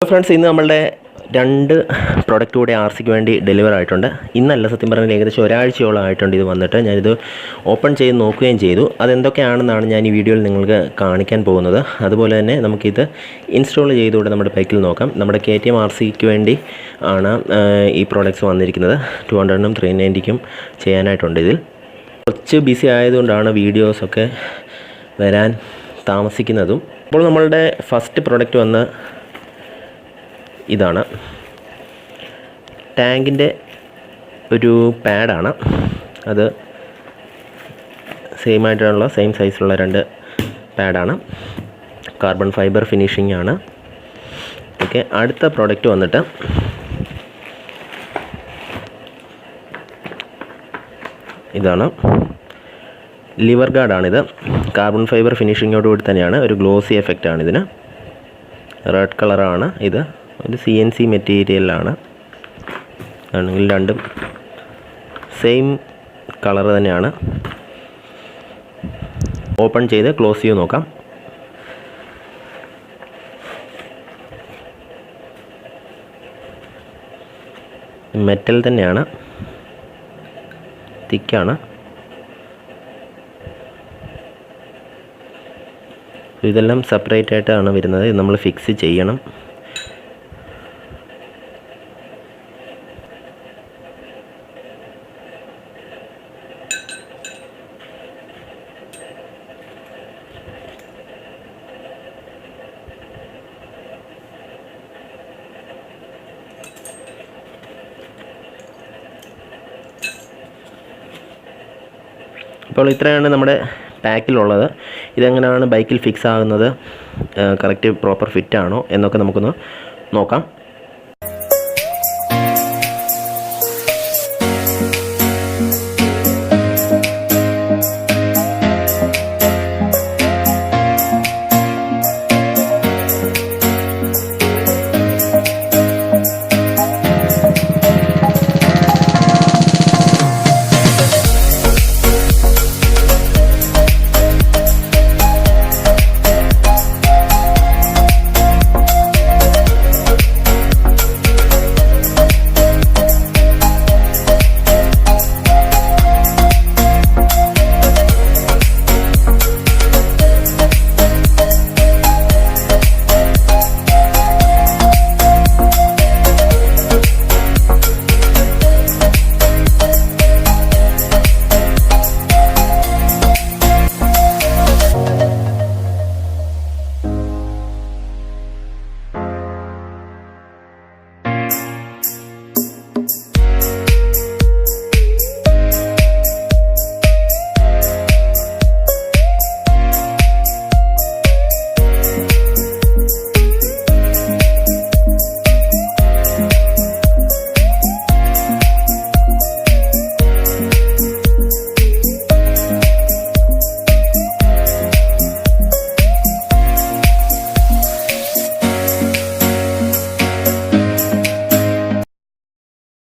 Friends, ഇന്ന് നമ്മളുടെ രണ്ട് പ്രോഡക്റ്റ് കൂടി ആർസിക്ക് വേണ്ടി ഡെലിവർ ആയിട്ടുണ്ട്. ഇന്നല്ല, സത്യം പറഞ്ഞാൽ ഏകദേശം ഒരാഴ്ചയോളം ആയിട്ടുണ്ട് ഇത് വന്നിട്ട്. ഞാനിത് ഓപ്പൺ ചെയ്ത് നോക്കുകയും ചെയ്തു. അതെന്തൊക്കെയാണെന്നാണ് ഞാൻ ഈ വീഡിയോയിൽ നിങ്ങൾക്ക് കാണിക്കാൻ പോകുന്നത്. അതുപോലെ തന്നെ നമുക്കിത് ഇൻസ്റ്റാൾ ചെയ്തുകൊണ്ട് നമ്മുടെ ബൈക്കിൽ നോക്കാം. നമ്മുടെ KTM RCക്ക് വേണ്ടി ആണ് ഈ പ്രോഡക്റ്റ്സ് വന്നിരിക്കുന്നത്. 200-നും 390-ക്കും ചെയ്യാനായിട്ടുണ്ട്. ഇതിൽ കുറച്ച് ബിസി ആയതുകൊണ്ടാണ് വീഡിയോസൊക്കെ വരാൻ താമസിക്കുന്നതും. അപ്പോൾ നമ്മളുടെ ഫസ്റ്റ് പ്രോഡക്റ്റ് വന്ന് ഇതാണ്. ടാങ്കിൻ്റെ ഒരു പാഡാണ്. അത് സെയിം സൈസിലുള്ള രണ്ട് പാഡാണ്. കാർബൺ ഫൈബർ ഫിനിഷിംഗ് ആണ്. ഓക്കെ, അടുത്ത പ്രോഡക്റ്റ് വന്നിട്ട് ഇതാണ്. ലിവർ ഗാർഡാണിത്. കാർബൺ ഫൈബർ ഫിനിഷിങ്ങോടുകൂടി തന്നെയാണ്. ഒരു ഗ്ലോസി എഫക്റ്റാണ് ഇതിന്. റെഡ് കളറാണ് ഇത്. ഒരു CNC മെറ്റീരിയലാണ്. ആണെങ്കിൽ രണ്ടും സെയിം കളർ തന്നെയാണ്. ഓപ്പൺ ചെയ്ത് ക്ലോസ് ചെയ്ത് നോക്കാം. മെറ്റൽ തന്നെയാണ്, തിക്കാണ്. ഇതെല്ലാം സെപ്പറേറ്റ് ആയിട്ടാണ് വരുന്നത്. ഇത് നമ്മൾ ഫിക്സ് ചെയ്യണം. അപ്പോൾ ഇത്രയാണ് നമ്മുടെ പാക്കിലുള്ളത്. ഇതെങ്ങനെയാണ് ബൈക്കിൽ ഫിക്സ് ആകുന്നത്, കറക്റ്റ് പ്രോപ്പർ ഫിറ്റാണോ എന്നൊക്കെ നമുക്കൊന്ന് നോക്കാം.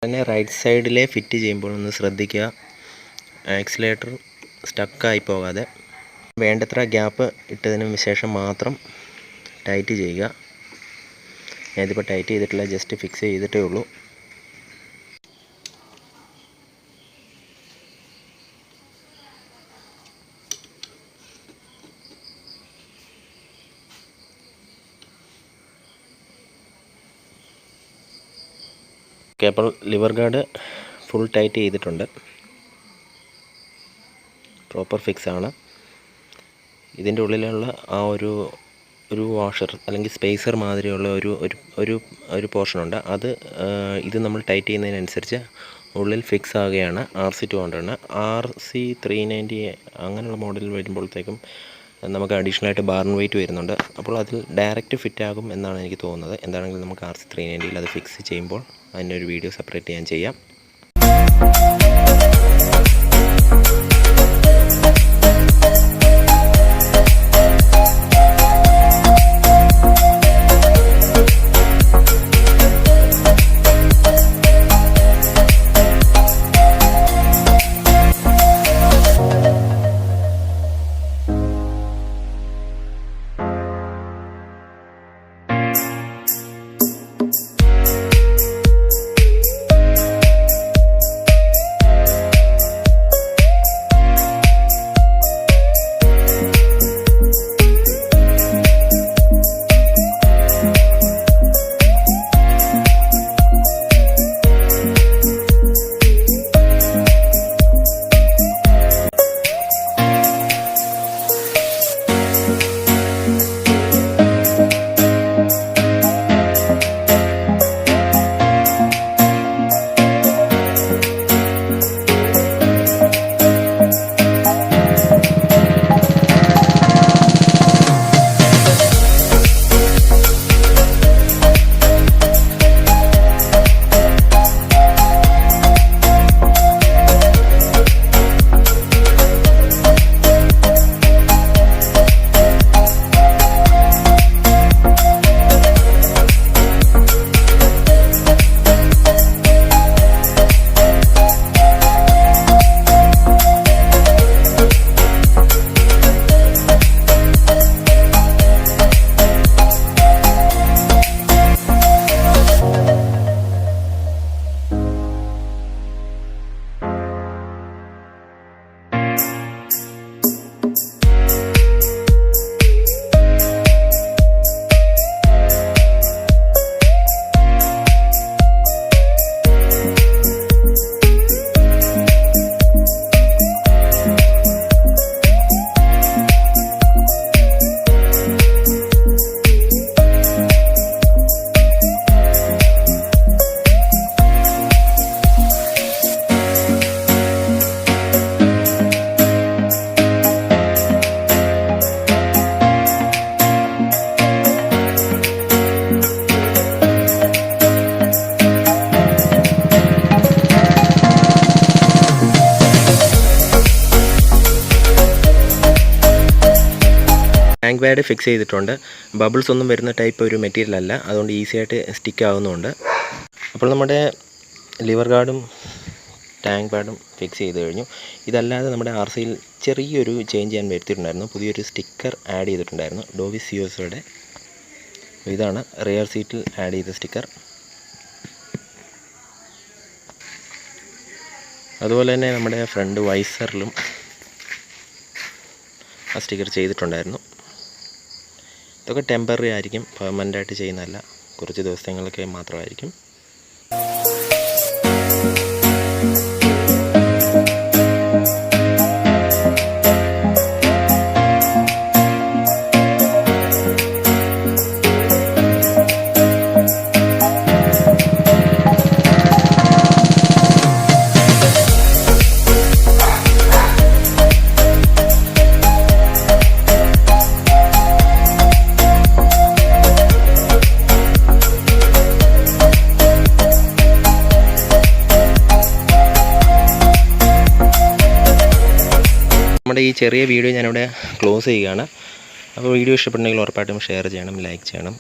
തന്നെ റൈറ്റ് സൈഡിലെ ഫിറ്റ് ചെയ്യുമ്പോൾ ഒന്ന് ശ്രദ്ധിക്കുക, ആക്സിലേറ്റർ സ്റ്റക്കായി പോകാതെ. വേണ്ടത്ര ഗ്യാപ്പ് ഇട്ടതിന് ശേഷം മാത്രം ടൈറ്റ് ചെയ്യുക. ഞാനിതിപ്പോൾ ടൈറ്റ് ചെയ്തിട്ടില്ല, ജസ്റ്റ് ഫിക്സ് ചെയ്തിട്ടേ ഉള്ളൂ. ഓക്കെ, അപ്പോൾ ലിവർ ഗാർഡ് ഫുൾ ടൈറ്റ് ചെയ്തിട്ടുണ്ട്. പ്രോപ്പർ ഫിക്സ് ആണ്. ഇതിൻ്റെ ഉള്ളിലുള്ള ആ ഒരു വാഷർ അല്ലെങ്കിൽ സ്പേസർ മാതിരിയുള്ള ഒരു പോർഷനുണ്ട്. ഇത് നമ്മൾ ടൈറ്റ് ചെയ്യുന്നതിനനുസരിച്ച് ഉള്ളിൽ ഫിക്സ് ആവുകയാണ്. RC200 RC390 അങ്ങനെയുള്ള മോഡൽ വരുമ്പോഴത്തേക്കും നമുക്ക് അഡീഷണൽ ആയിട്ട് ബാർൺ വെയിറ്റ് വരുന്നുണ്ട്. അപ്പോൾ അതിൽ ഡയറക്റ്റ് ഫിറ്റ് ആകും എന്നാണ് എനിക്ക് തോന്നുന്നത്. എന്താണെങ്കിലും നമുക്ക് RC390 അത് ഫിക്സ് ചെയ്യുമ്പോൾ അതിൻ്റെ ഒരു വീഡിയോ സെപ്പറേറ്റ് ഞാൻ ചെയ്യാം. ടാങ്ക് പാഡ് ഫിക്സ് ചെയ്തിട്ടുണ്ട്. ബബിൾസ് ഒന്നും വരുന്ന ടൈപ്പ് ഒരു മെറ്റീരിയൽ അല്ല, അതുകൊണ്ട് ഈസി ആയിട്ട് സ്റ്റിക്ക് ആവുന്നുണ്ട്. അപ്പോൾ നമ്മുടെ ലിവർ ഗാർഡും ടാങ്ക് പാഡും ഫിക്സ് ചെയ്ത് കഴിഞ്ഞു. ഇതല്ലാതെ നമ്മുടെ RCയിൽ ചെറിയൊരു ചേഞ്ച് ഞാൻ വരുത്തിയിട്ടുണ്ടായിരുന്നു. പുതിയൊരു സ്റ്റിക്കർ ആഡ് ചെയ്തിട്ടുണ്ടായിരുന്നു, ഡോവിസ് COSയുടെ. ഇതാണ് റിയർ സീറ്റിൽ ആഡ് ചെയ്ത സ്റ്റിക്കർ. അതുപോലെ തന്നെ നമ്മുടെ ഫ്രണ്ട് വൈസറിലും ആ സ്റ്റിക്കർ ചെയ്തിട്ടുണ്ടായിരുന്നു. ഇതൊക്കെ ടെമ്പററി ആയിരിക്കും, പെർമനൻ്റ് ആയിട്ട് ചെയ്യുന്നതല്ല, കുറച്ച് ദിവസങ്ങൾക്ക് മാത്രമായിരിക്കും. നമ്മുടെ ഈ ചെറിയ വീഡിയോ ഞാനിവിടെ ക്ലോസ് ചെയ്യുകയാണ്. അപ്പോൾ വീഡിയോ ഇഷ്ടപ്പെട്ടുണ്ടെങ്കിൽ ഉറപ്പായിട്ടും ഷെയർ ചെയ്യണം, ലൈക്ക് ചെയ്യണം,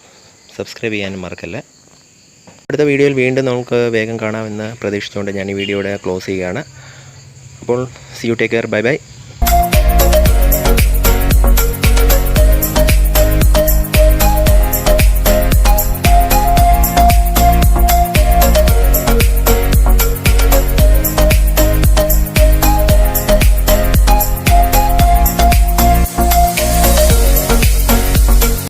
സബ്സ്ക്രൈബ് ചെയ്യാനും മറക്കല്ല. അടുത്ത വീഡിയോയിൽ വീണ്ടും നമുക്ക് വേഗം കാണാമെന്ന് പ്രതീക്ഷിച്ചുകൊണ്ട് ഞാൻ ഈ വീഡിയോ ഇവിടെ ക്ലോസ് ചെയ്യുകയാണ്. അപ്പോൾ see you, take care, bye by.